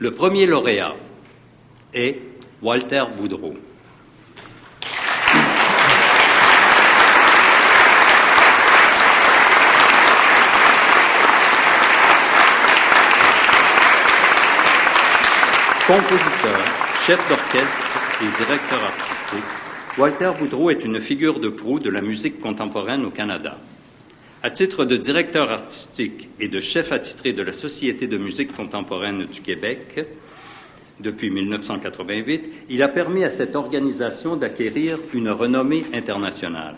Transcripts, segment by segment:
Le premier lauréat est Walter Boudreau. Compositeur, chef d'orchestre et directeur artistique, Walter Boudreau est une figure de proue de la musique contemporaine au Canada. À titre de directeur artistique et de chef attitré de la Société de musique contemporaine du Québec, depuis 1988, il a permis à cette organisation d'acquérir une renommée internationale.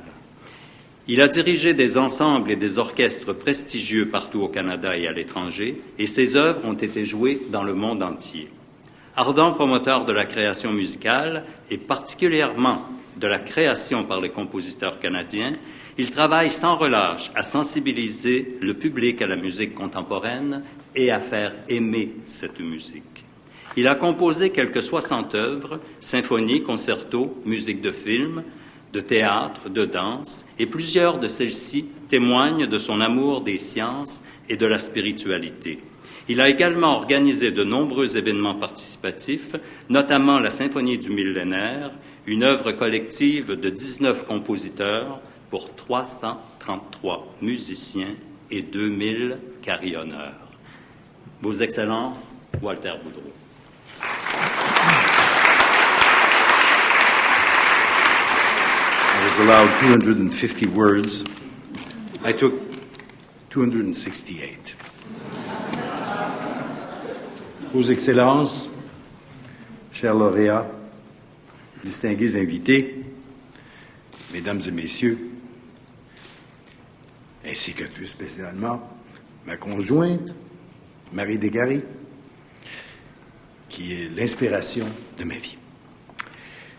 Il a dirigé des ensembles et des orchestres prestigieux partout au Canada et à l'étranger, et ses œuvres ont été jouées dans le monde entier. Ardent promoteur de la création musicale et particulièrement de la création par les compositeurs canadiens, il travaille sans relâche à sensibiliser le public à la musique contemporaine et à faire aimer cette musique. Il a composé quelques 60 œuvres, symphonies, concertos, musique de film, de théâtre, de danse, et plusieurs de celles-ci témoignent de son amour des sciences et de la spiritualité. Il a également organisé de nombreux événements participatifs, notamment la Symphonie du millénaire, une œuvre collective de 19 compositeurs pour 333 musiciens et 2000 carillonneurs. Vos Excellences, Walter Boudreau. I was allowed 250 words. I took 268. Vos Excellences, chers lauréats, distingués invités, Mesdames et Messieurs, ainsi que plus spécialement ma conjointe, Marie Desgaris, qui est l'inspiration de ma vie.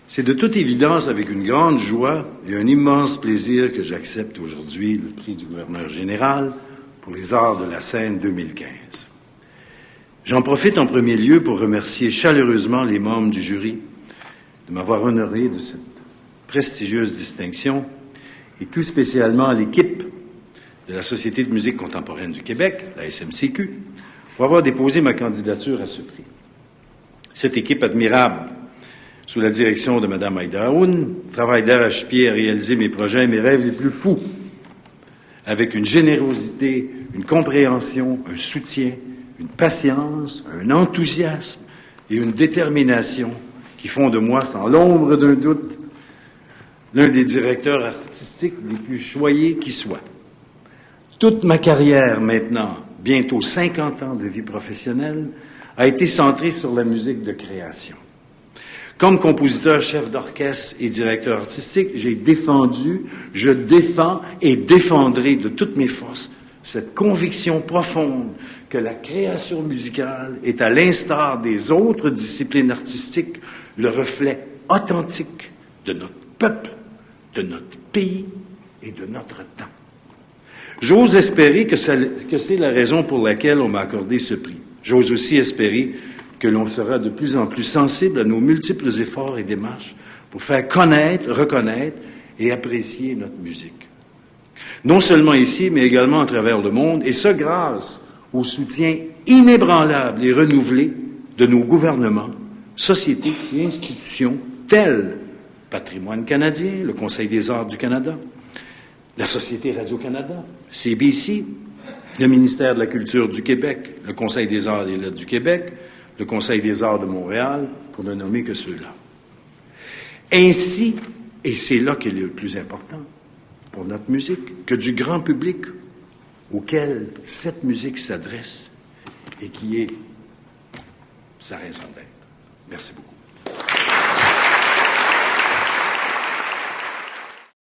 C'est de toute évidence avec une grande joie et un immense plaisir que j'accepte aujourd'hui le prix du gouverneur général pour les arts de la scène 2015. J'en profite en premier lieu pour remercier chaleureusement les membres du jury de m'avoir honoré de cette prestigieuse distinction et tout spécialement l'équipe de la Société de musique contemporaine du Québec, la SMCQ, pour avoir déposé ma candidature à ce prix. Cette équipe admirable, sous la direction de Mme Aïda Aoun, travaille d'arrache-pied à réaliser mes projets et mes rêves les plus fous, avec une générosité, une compréhension, un soutien, une patience, un enthousiasme et une détermination qui font de moi, sans l'ombre d'un doute, l'un des directeurs artistiques les plus choyés qui soit. Toute ma carrière maintenant, bientôt 50 ans de vie professionnelle, a été centrée sur la musique de création. Comme compositeur, chef d'orchestre et directeur artistique, j'ai défendu, je défends et défendrai de toutes mes forces cette conviction profonde que la création musicale est, à l'instar des autres disciplines artistiques, le reflet authentique de notre peuple, de notre pays et de notre temps. J'ose espérer que c'est la raison pour laquelle on m'a accordé ce prix. J'ose aussi espérer que l'on sera de plus en plus sensible à nos multiples efforts et démarches pour faire connaître, reconnaître et apprécier notre musique. Non seulement ici, mais également à travers le monde, et ce grâce au soutien inébranlable et renouvelé de nos gouvernements, sociétés et institutions telles Patrimoine canadien, le Conseil des arts du Canada, la Société Radio-Canada, CBC, le ministère de la Culture du Québec, le Conseil des arts et des lettres du Québec, le Conseil des arts de Montréal, pour ne nommer que ceux-là. Ainsi, et c'est là qu'est le plus important pour notre musique, que du grand public auquel cette musique s'adresse et qui est sa raison d'être. Merci beaucoup.